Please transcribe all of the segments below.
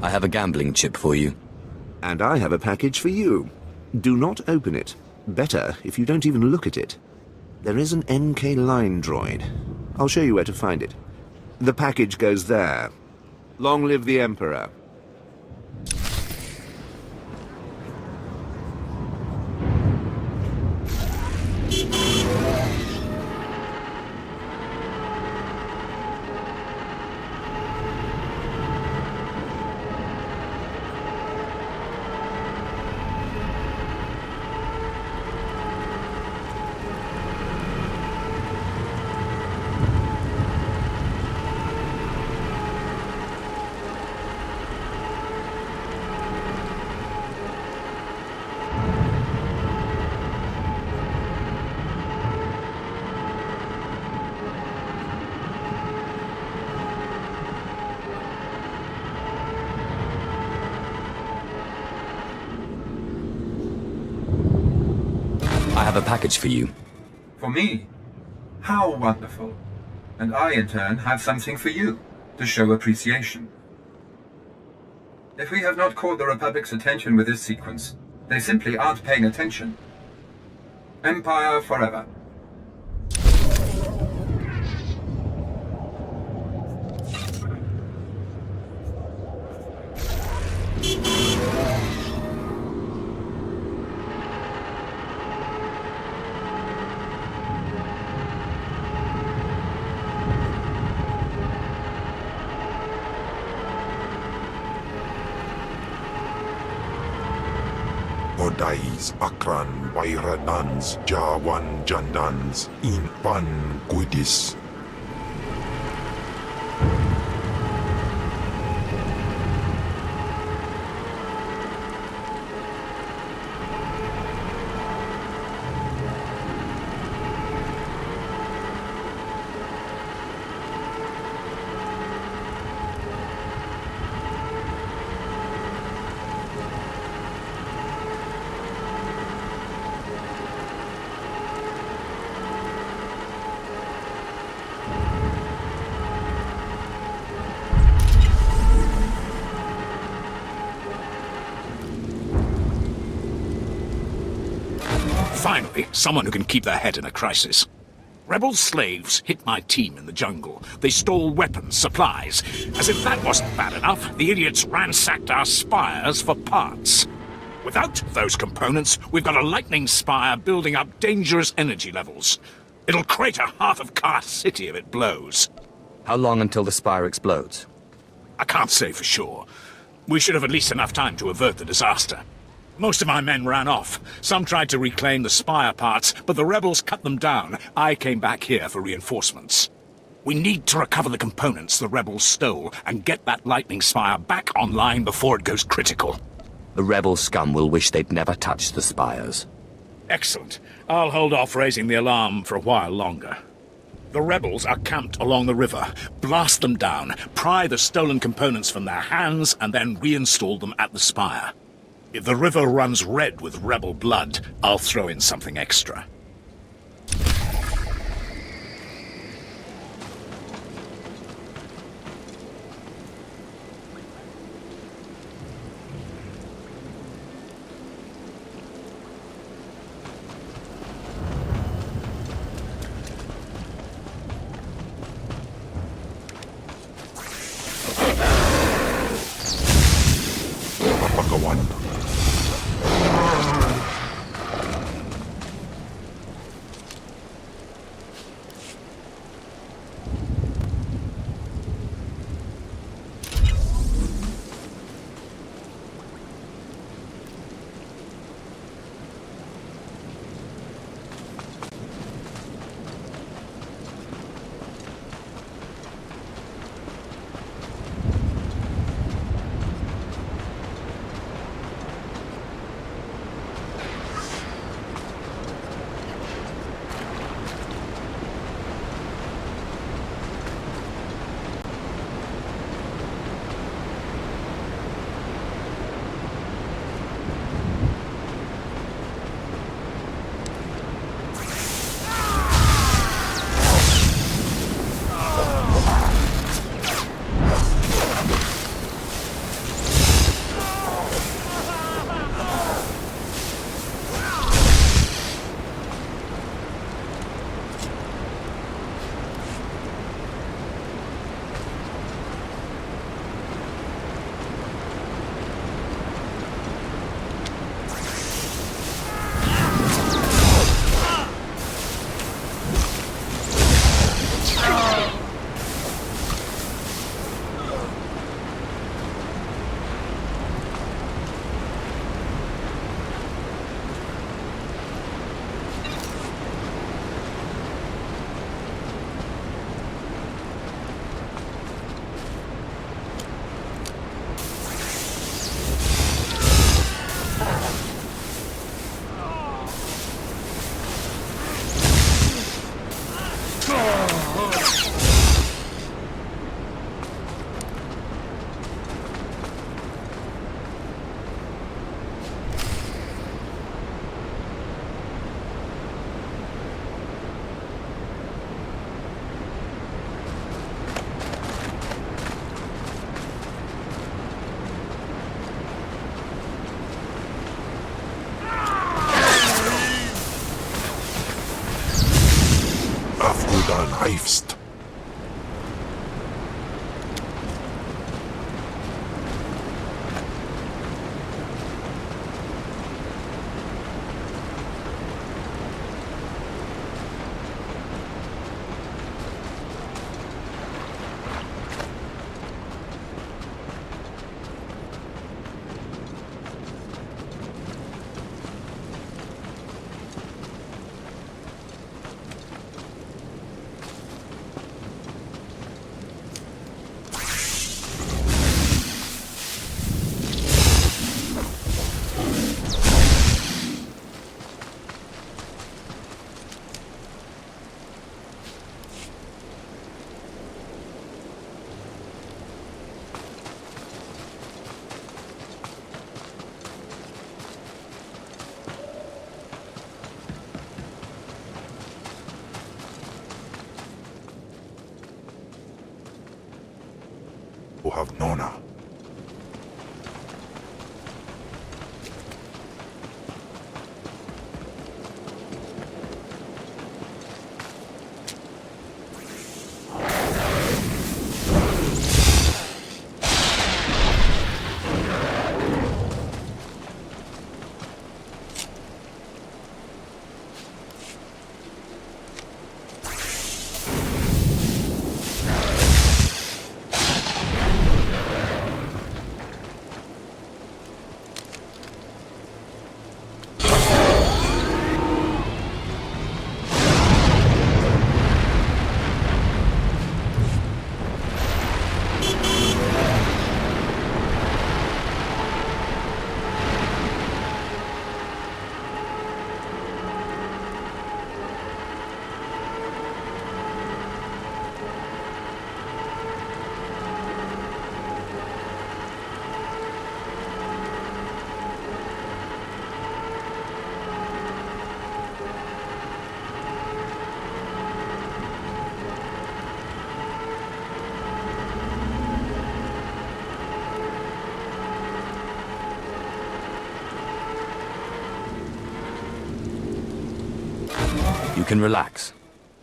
I have a gambling chip for you. And I have a package for you. Do not open it. Better if you don't even look at it. There is an NK line droid. I'll show you where to find it. The package goes there. Long live the Emperor. I have a package for you. For me? How wonderful. And I, in turn, have something for you, to show appreciation. If we have not caught the Republic's attention with this sequence, they simply aren't paying attention. Empire forever. Odais Akran Wairanans Jawan Jandans in Pan Gudis. Finally, someone who can keep their head in a crisis. Rebel slaves hit my team in the jungle. They stole weapons, supplies. As if that wasn't bad enough, the idiots ransacked our spires for parts. Without those components, we've got a lightning spire building up dangerous energy levels. It'll crater half of Kar City if it blows. How long until the spire explodes? I can't say for sure. We should have at least enough time to avert the disaster. Most of my men ran off. Some tried to reclaim the spire parts, but the rebels cut them down. I came back here for reinforcements. We need to recover the components the rebels stole and get that lightning spire back online before it goes critical. The rebel scum will wish they'd never touched the spires. Excellent. I'll hold off raising the alarm for a while longer. The rebels are camped along the river. Blast them down, pry the stolen components from their hands, and then reinstall them at the spire. If the river runs red with rebel blood, I'll throw in something extra. Jandan Heifst. Who have Nona. You can relax.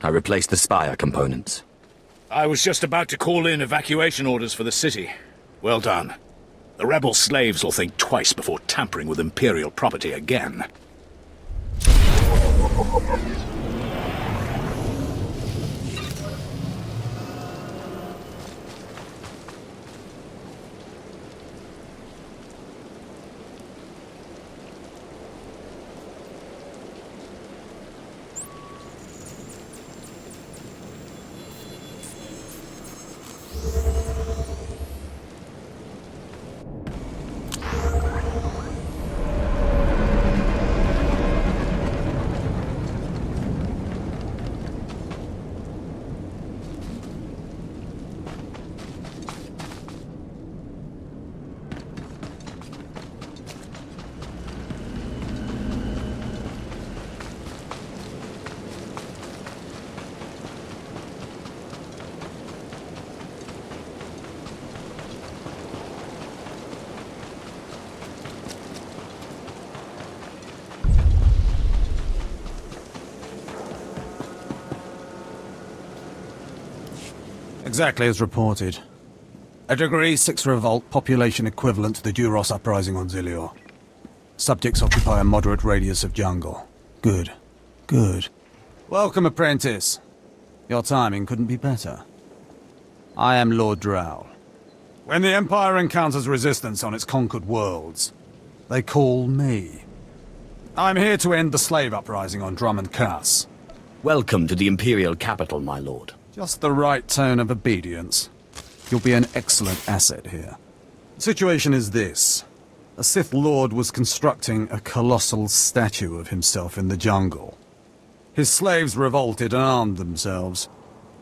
I replaced the spire components. I was just about to call in evacuation orders for the city. Well done. The rebel slaves will think twice before tampering with Imperial property again. Exactly as reported. A Degree 6 revolt, population equivalent to the Duros uprising on Zilior. Subjects occupy a moderate radius of jungle. Good. Good. Welcome, apprentice. Your timing couldn't be better. I am Lord Drow. When the Empire encounters resistance on its conquered worlds, they call me. I'm here to end the slave uprising on Drummond Cass. Welcome to the Imperial capital, my lord. Just the right tone of obedience. You'll be an excellent asset here. The situation is this. A Sith Lord was constructing a colossal statue of himself in the jungle. His slaves revolted and armed themselves.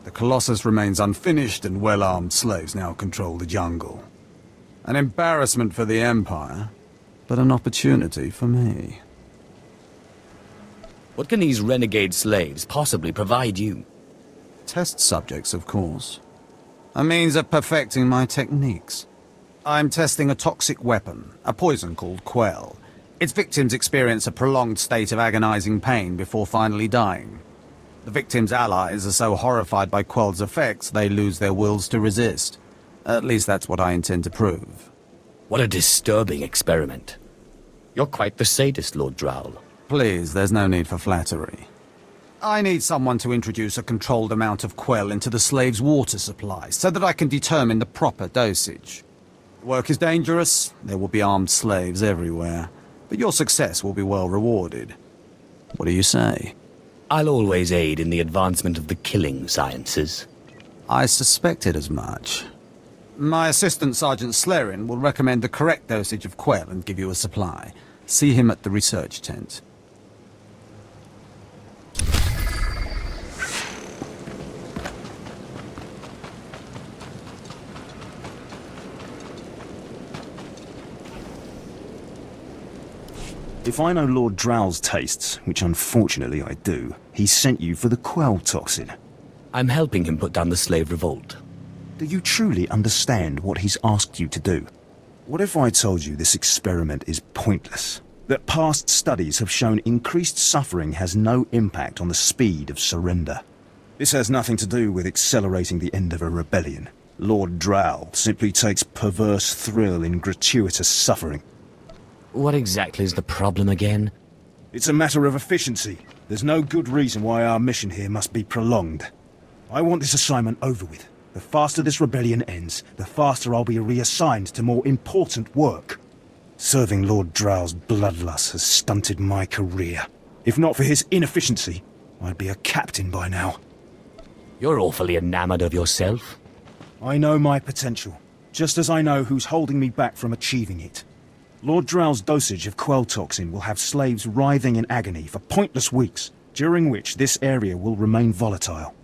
The Colossus remains unfinished, and well-armed slaves now control the jungle. An embarrassment for the Empire, but an opportunity for me. What can these renegade slaves possibly provide you? Test subjects, of course. A means of perfecting my techniques. I'm testing a toxic weapon, a poison called Quell. Its victims experience a prolonged state of agonizing pain before finally dying. The victim's allies are so horrified by Quell's effects, they lose their wills to resist. At least that's what I intend to prove. What a disturbing experiment. You're quite the sadist, Lord Drowl. Please, there's no need for flattery. I need someone to introduce a controlled amount of Quell into the slave's water supply, so that I can determine the proper dosage. The work is dangerous, there will be armed slaves everywhere, but your success will be well rewarded. What do you say? I'll always aid in the advancement of the killing sciences. I suspected as much. My assistant, Sergeant Slerin, will recommend the correct dosage of Quell and give you a supply. See him at the research tent. If I know Lord Drowl's tastes, which unfortunately I do, he sent you for the Quell toxin. I'm helping him put down the slave revolt. Do you truly understand what he's asked you to do? What if I told you this experiment is pointless? That past studies have shown increased suffering has no impact on the speed of surrender? This has nothing to do with accelerating the end of a rebellion. Lord Drowl simply takes perverse thrill in gratuitous suffering. What exactly is the problem again? It's a matter of efficiency. There's no good reason why our mission here must be prolonged. I want this assignment over with. The faster this rebellion ends, the faster I'll be reassigned to more important work. Serving Lord Drowl's bloodlust has stunted my career. If not for his inefficiency, I'd be a captain by now. You're awfully enamored of yourself. I know my potential, just as I know who's holding me back from achieving it. Lord Drowl's dosage of Quell toxin will have slaves writhing in agony for pointless weeks, during which this area will remain volatile.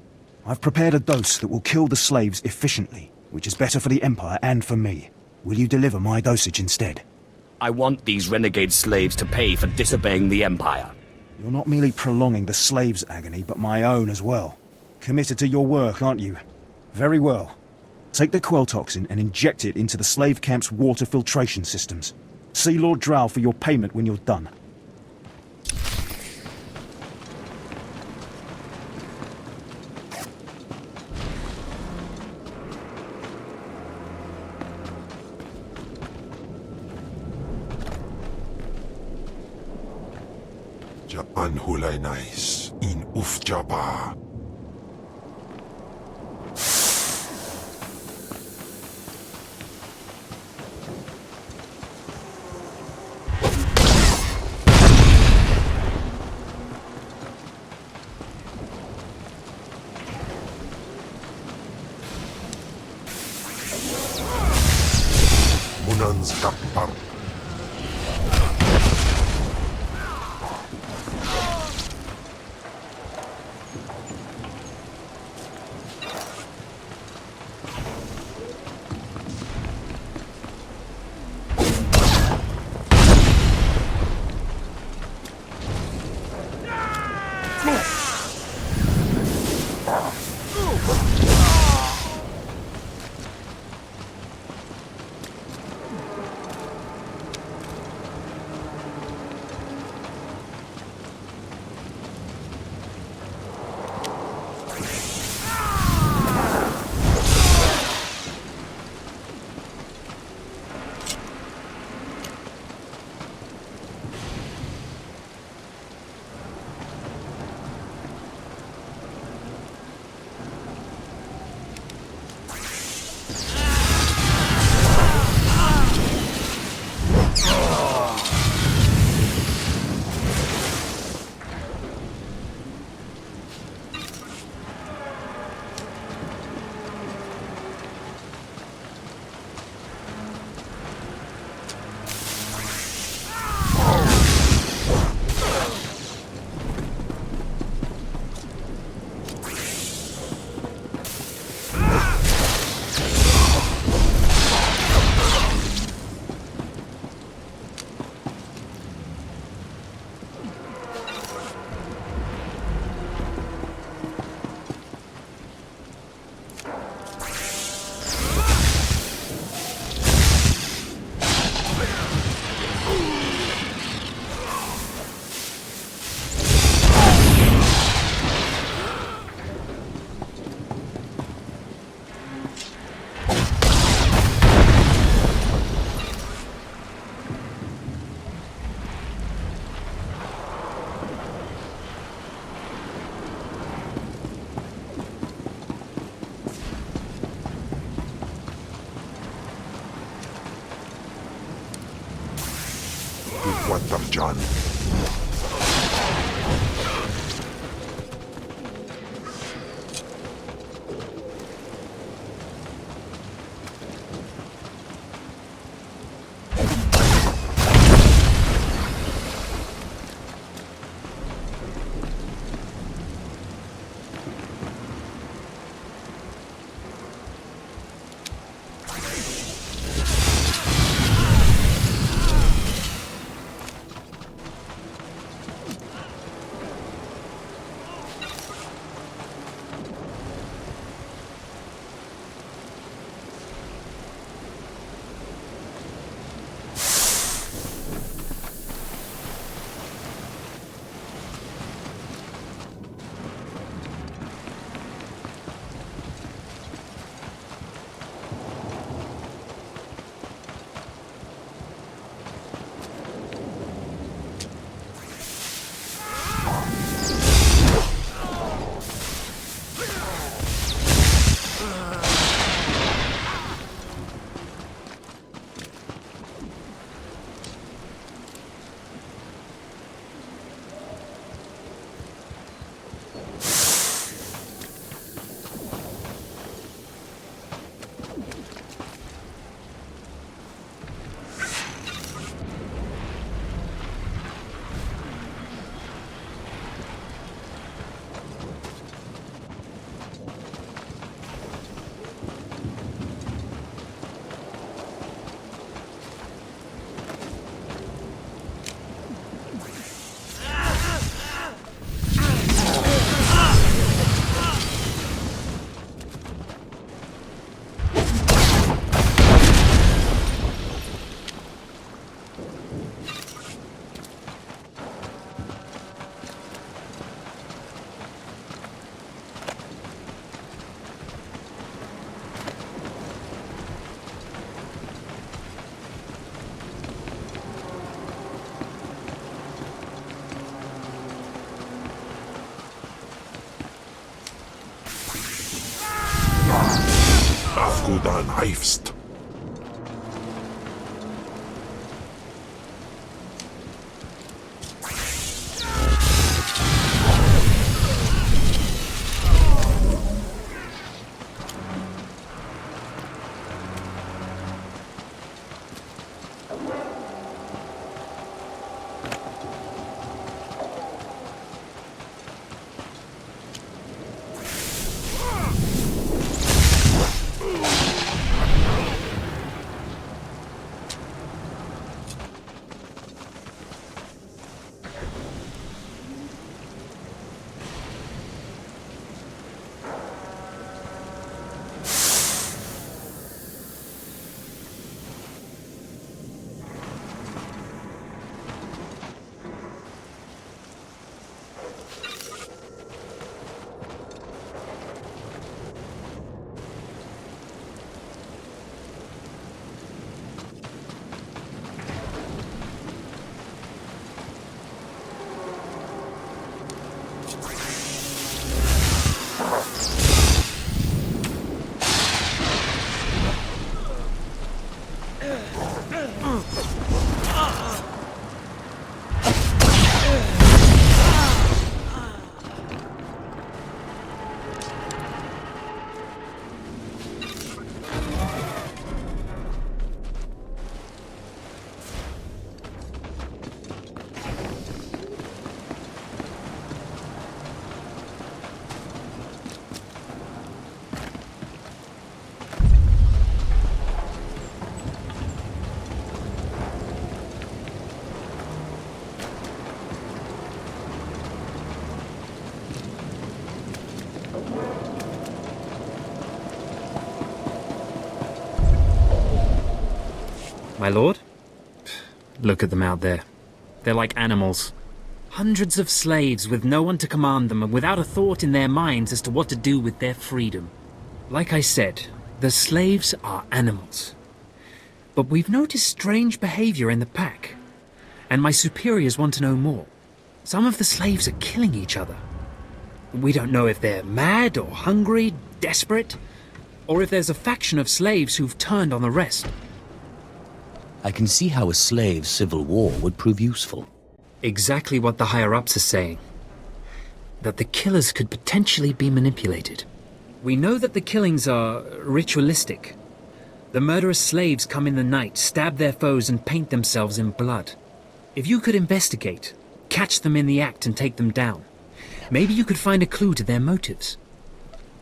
I've prepared a dose that will kill the slaves efficiently, which is better for the Empire and for me. Will you deliver my dosage instead? I want these renegade slaves to pay for disobeying the Empire. You're not merely prolonging the slaves' agony, but my own as well. Committed to your work, aren't you? Very well. Take the Quell toxin and inject it into the slave camp's water filtration systems. See Lord Drowl for your payment when you're done. Japan hulay nais in Ufjaba. Munans kapar. Waterjan. Dan Heifst. My lord? Look at them out there. They're like animals. Hundreds of slaves with no one to command them and without a thought in their minds as to what to do with their freedom. Like I said, the slaves are animals. But we've noticed strange behavior in the pack. And my superiors want to know more. Some of the slaves are killing each other. We don't know if they're mad or hungry, desperate, or if there's a faction of slaves who've turned on the rest. I can see how a slave civil war would prove useful. Exactly what the higher-ups are saying. That the killers could potentially be manipulated. We know that the killings are ritualistic. The murderous slaves come in the night, stab their foes, and paint themselves in blood. If you could investigate, catch them in the act and take them down, maybe you could find a clue to their motives.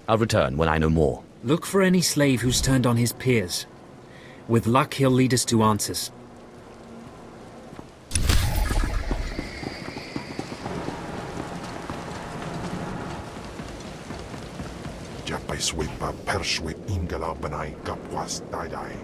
I'll return when I know more. Look for any slave who's turned on his peers. With luck, he'll lead us to answers. Japay swipa perswip ingala banay kapwas daday.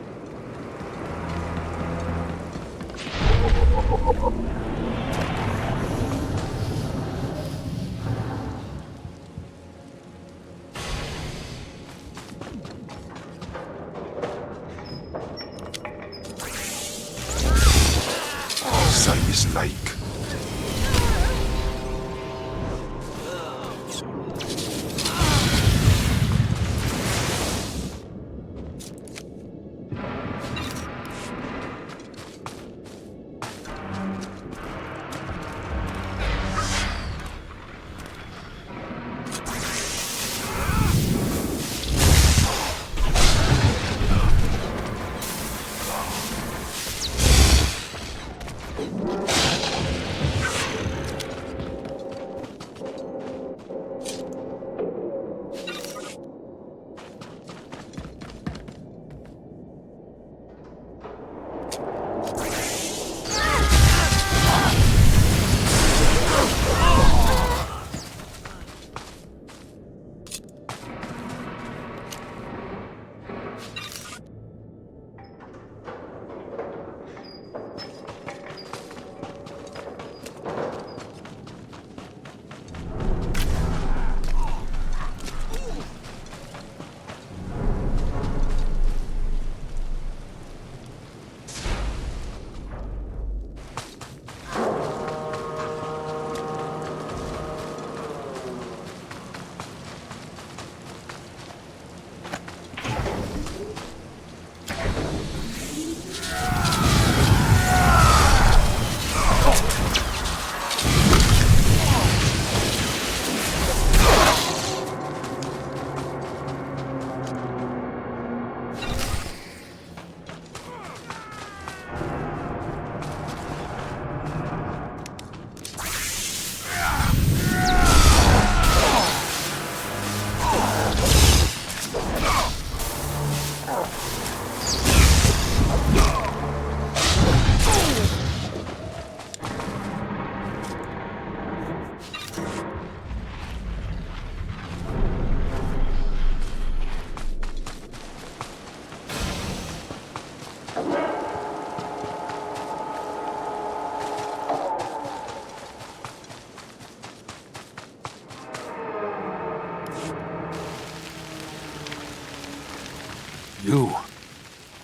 Service like.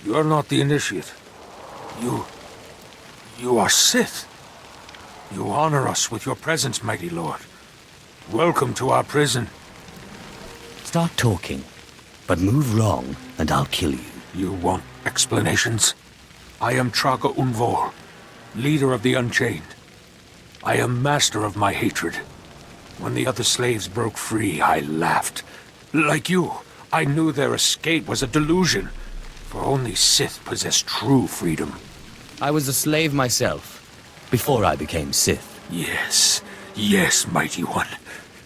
You're not the initiate. You are Sith. You honor us with your presence, mighty lord. Welcome to our prison. Start talking, but move wrong and I'll kill you. You want explanations? I am Traga Unvor, leader of the Unchained. I am master of my hatred. When the other slaves broke free, I laughed. Like you, I knew their escape was a delusion, for only Sith possess true freedom. I was a slave myself, before I became Sith. Yes, mighty one.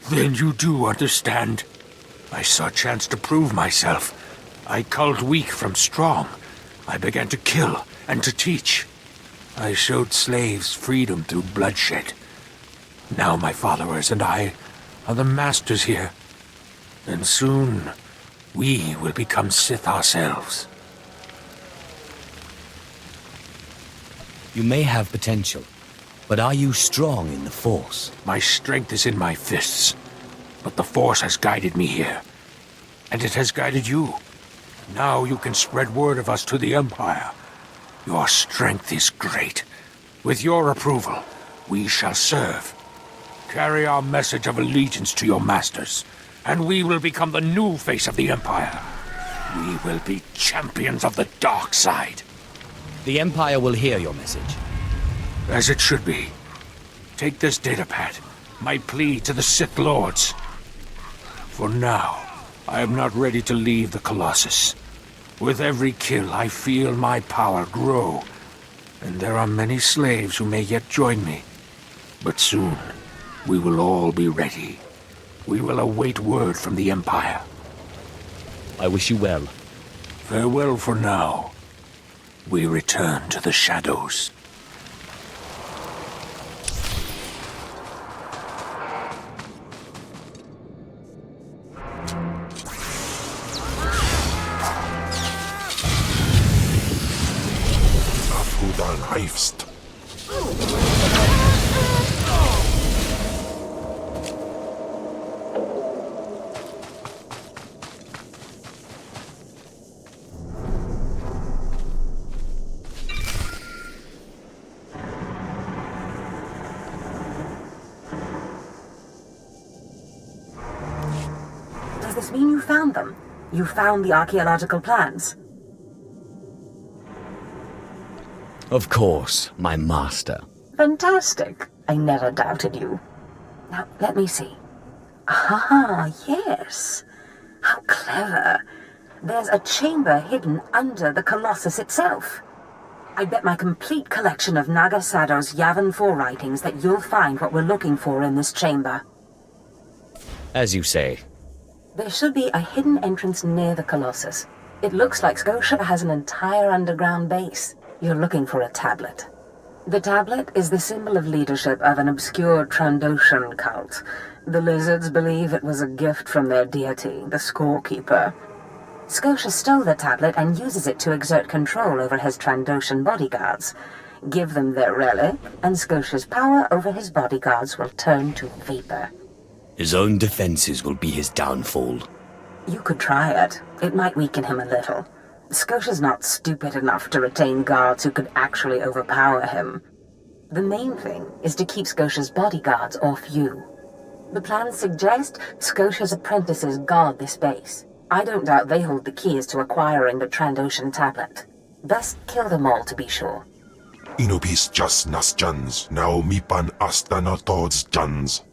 Then you do understand. I saw a chance to prove myself. I culled weak from strong. I began to kill and to teach. I showed slaves freedom through bloodshed. Now my followers and I are the masters here. And soon, we will become Sith ourselves. You may have potential, but are you strong in the Force? My strength is in my fists, but the Force has guided me here. And it has guided you. Now you can spread word of us to the Empire. Your strength is great. With your approval, we shall serve. Carry our message of allegiance to your masters, and we will become the new face of the Empire. We will be champions of the dark side. The Empire will hear your message. As it should be. Take this datapad, my plea to the Sith Lords. For now, I am not ready to leave the Colossus. With every kill, I feel my power grow. And there are many slaves who may yet join me. But soon, we will all be ready. We will await word from the Empire. I wish you well. Farewell for now. We return to the shadows. Afhudan Heifst. Does this mean you found them? You found the archaeological plans? Of course, my master. Fantastic. I never doubted you. Now, let me see. Ah, yes. How clever. There's a chamber hidden under the Colossus itself. I bet my complete collection of Naga Sado's Yavin 4 writings that you'll find what we're looking for in this chamber. As you say. There should be a hidden entrance near the Colossus. It looks like Scotia has an entire underground base. You're looking for a tablet. The tablet is the symbol of leadership of an obscure Trandoshan cult. The lizards believe it was a gift from their deity, the Scorekeeper. Scotia stole the tablet and uses it to exert control over his Trandoshan bodyguards. Give them their relic, and Scotia's power over his bodyguards will turn to vapor. His own defenses will be his downfall. You could try it. It might weaken him a little. Scotia's not stupid enough to retain guards who could actually overpower him. The main thing is to keep Scotia's bodyguards off you. The plans suggest Scotia's apprentices guard this base. I don't doubt they hold the keys to acquiring the Trandoshan tablet. Best kill them all to be sure. Inubis just nas jans, now mipan astana tods jans.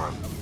man.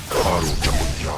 Karu Jamuja.